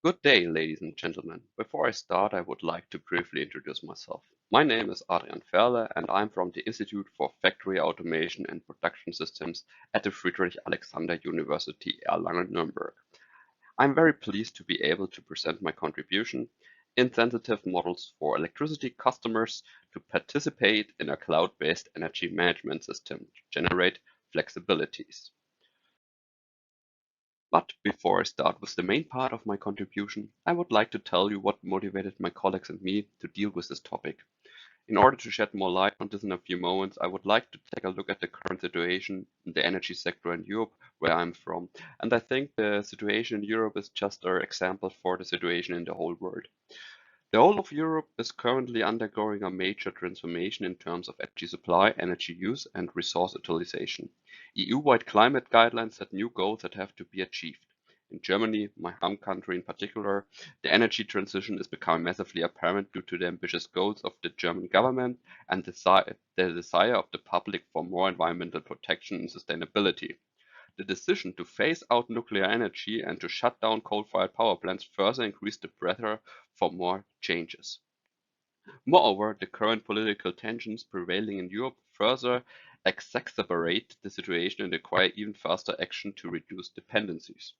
Good day, ladies and gentlemen. Before I start, I would like to briefly introduce myself. My name is Adrian Fehrle, and I'm from the Institute for Factory Automation and Production Systems at the Friedrich Alexander University Erlangen-Nuremberg. I'm very pleased to be able to present my contribution in sensitive models for electricity customers to participate in a cloud-based energy management system to generate flexibilities. But before I start with the main part of my contribution, I would like to tell you what motivated my colleagues and me to deal with this topic. In order to shed more light on this in a few moments, I would like to take a look at the current situation in the energy sector in Europe, where I'm from. And I think the situation in Europe is just an example for the situation in the whole world. The whole of Europe is currently undergoing a major transformation in terms of energy supply, energy use, and resource utilization. EU-wide climate guidelines set new goals that have to be achieved. In Germany, my home country in particular, the energy transition is becoming massively apparent due to the ambitious goals of the German government and the desire of the public for more environmental protection and sustainability. The decision to phase out nuclear energy and to shut down coal-fired power plants further increased the pressure for more changes. Moreover, the current political tensions prevailing in Europe further exacerbate the situation and require even faster action to reduce dependencies.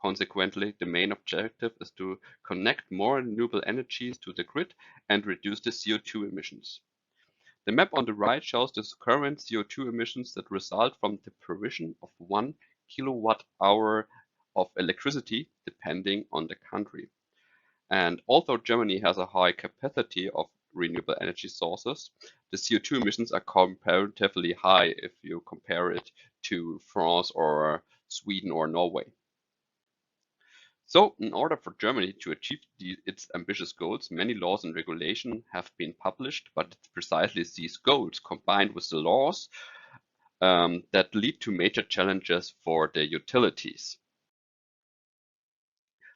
Consequently, the main objective is to connect more renewable energies to the grid and reduce the CO2 emissions. The map on the right shows the current CO2 emissions that result from the provision of 1 kilowatt-hour of electricity, depending on the country. And although Germany has a high capacity of renewable energy sources, the CO2 emissions are comparatively high if you compare it to France or Sweden or Norway. So, in order for Germany to achieve its ambitious goals, many laws and regulations have been published, but it's precisely these goals combined with the laws that lead to major challenges for the utilities.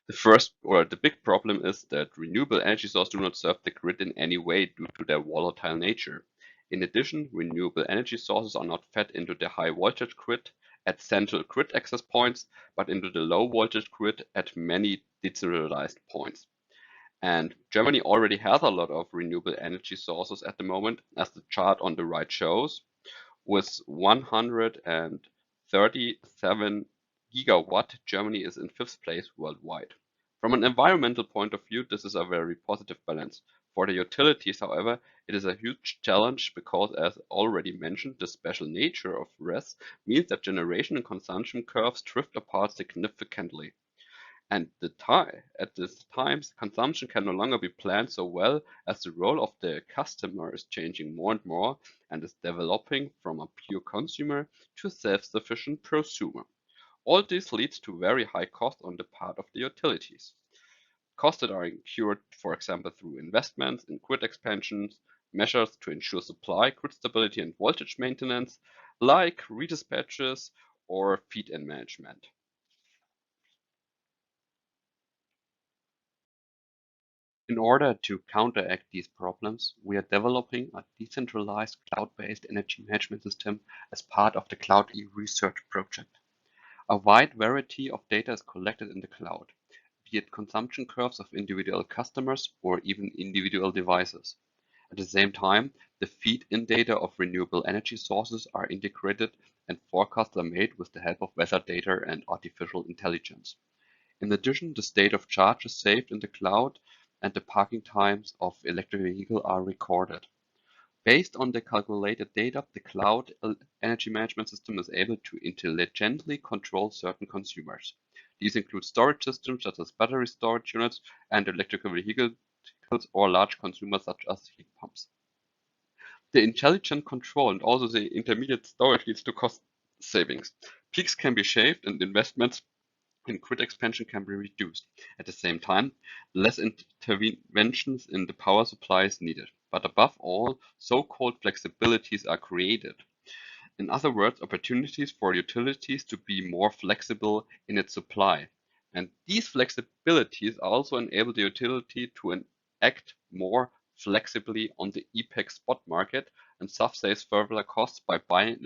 The big problem is that renewable energy sources do not serve the grid in any way due to their volatile nature. In addition, renewable energy sources are not fed into the high voltage grid at central grid access points, but into the low voltage grid at many decentralized points. And Germany already has a lot of renewable energy sources at the moment, as the chart on the right shows, with 137 gigawatt. Germany is in fifth place worldwide. From an environmental point of view, this is a very positive balance. For the utilities, however, it is a huge challenge because, as already mentioned, the special nature of RES means that generation and consumption curves drift apart significantly. And at this time, consumption can no longer be planned so well as the role of the customer is changing more and more and is developing from a pure consumer to a self-sufficient prosumer. All this leads to very high costs on the part of the utilities. Costs that are incurred, for example, through investments in grid expansions, measures to ensure supply, grid stability, and voltage maintenance, like redispatches or feed-in management. In order to counteract these problems, we are developing a decentralized cloud-based energy management system as part of the Cloud E research project. A wide variety of data is collected in the cloud, be it consumption curves of individual customers or even individual devices. At the same time, the feed-in data of renewable energy sources are integrated and forecasts are made with the help of weather data and artificial intelligence. In addition, the state of charge is saved in the cloud and the parking times of electric vehicles are recorded. Based on the calculated data, the cloud energy management system is able to intelligently control certain consumers. These include storage systems such as battery storage units and electrical vehicles or large consumers such as heat pumps. The intelligent control and also the intermediate storage leads to cost savings. Peaks can be shaved and investments in grid expansion can be reduced. At the same time, less interventions in the power supply is needed. But above all, so-called flexibilities are created. In other words, opportunities for utilities to be more flexible in its supply. And these flexibilities also enable the utility to act more flexibly on the EPEC spot market and thus saves further costs by buying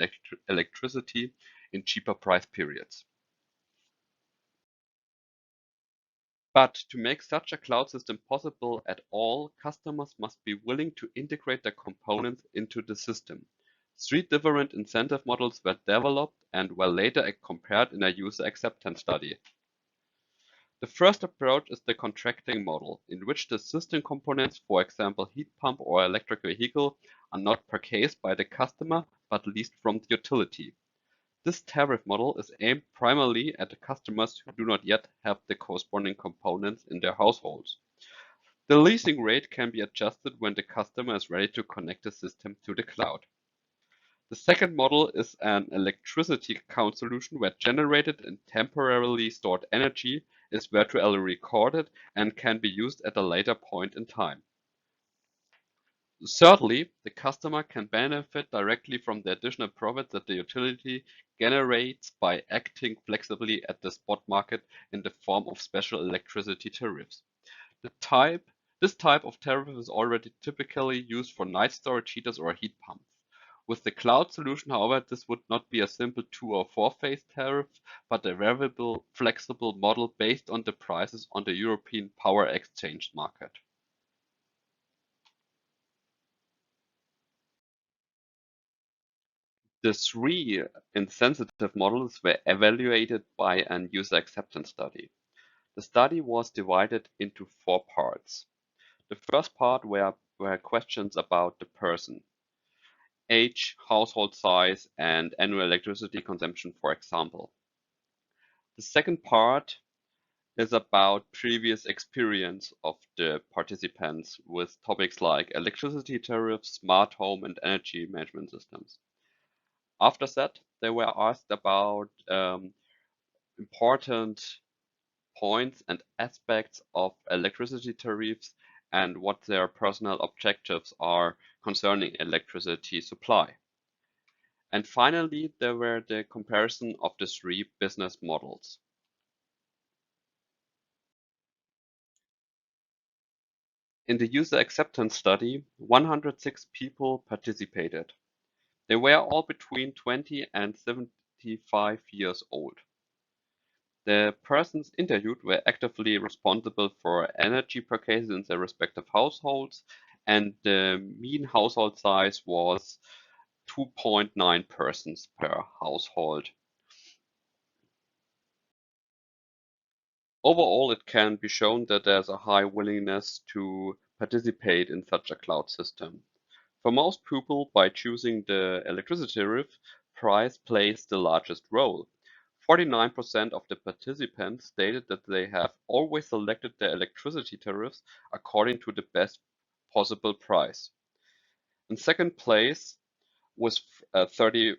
electricity in cheaper price periods. But to make such a cloud system possible at all, customers must be willing to integrate their components into the system. 3 different incentive models were developed and were later compared in a user acceptance study. The first approach is the contracting model, in which the system components, for example heat pump or electric vehicle, are not purchased by the customer but leased from the utility. This tariff model is aimed primarily at the customers who do not yet have the corresponding components in their households. The leasing rate can be adjusted when the customer is ready to connect the system to the cloud. The second model is an electricity account solution where generated and temporarily stored energy is virtually recorded and can be used at a later point in time. Thirdly, the customer can benefit directly from the additional profit that the utility generates by acting flexibly at the spot market in the form of special electricity tariffs. This type of tariff is already typically used for night storage heaters or heat pumps. With the cloud solution, however, this would not be a simple 2 or 4-phase tariff, but a variable, flexible model based on the prices on the European power exchange market. The 3 insensitive models were evaluated by an user acceptance study. The study was divided into 4 parts. The first part were questions about the person: age, household size, and annual electricity consumption, for example. The second part is about previous experience of the participants with topics like electricity tariffs, smart home, and energy management systems. After that, they were asked about important points and aspects of electricity tariffs and what their personal objectives are concerning electricity supply. And finally, there were the comparison of the 3 business models. In the user acceptance study, 106 people participated. They were all between 20 and 75 years old. The persons interviewed were actively responsible for energy purchases in their respective households, and the mean household size was 2.9 persons per household. Overall, it can be shown that there's a high willingness to participate in such a cloud system. For most people, by choosing the electricity tariff, price plays the largest role. 49% of the participants stated that they have always selected their electricity tariffs according to the best possible price. In second place, with 34%,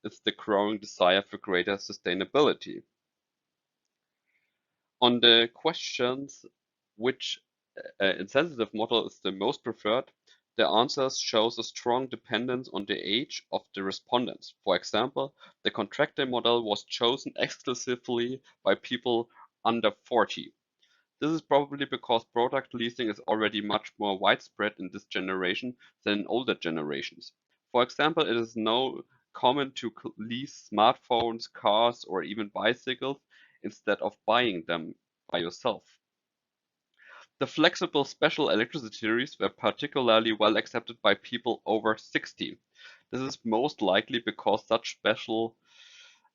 is the growing desire for greater sustainability. On the questions which insensitive model is the most preferred, the answers shows a strong dependence on the age of the respondents. For example, the contractor model was chosen exclusively by people under 40. This is probably because product leasing is already much more widespread in this generation than in older generations. For example, it is now common to lease smartphones, cars, or even bicycles instead of buying them by yourself. The flexible special electricity tariffs were particularly well accepted by people over 60. This is most likely because such special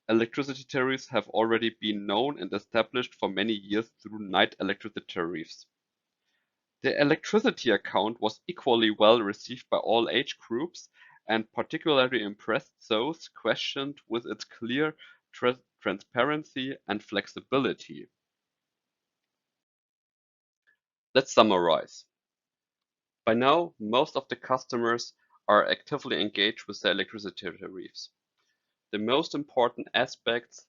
electricity tariffs have already been known and established for many years through night electricity tariffs. The electricity account was equally well received by all age groups and particularly impressed those questioned with its clear transparency and flexibility. Let's summarize. By now, most of the customers are actively engaged with the electricity tariffs. The most important aspects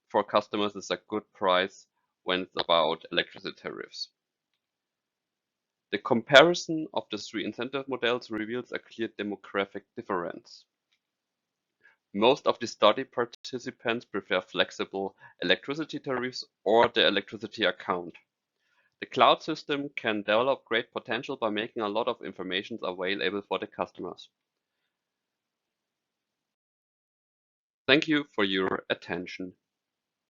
for customers is a good price when it's about electricity tariffs. The comparison of the 3 incentive models reveals a clear demographic difference. Most of the study participants prefer flexible electricity tariffs or the electricity account. The cloud system can develop great potential by making a lot of information available for the customers. Thank you for your attention.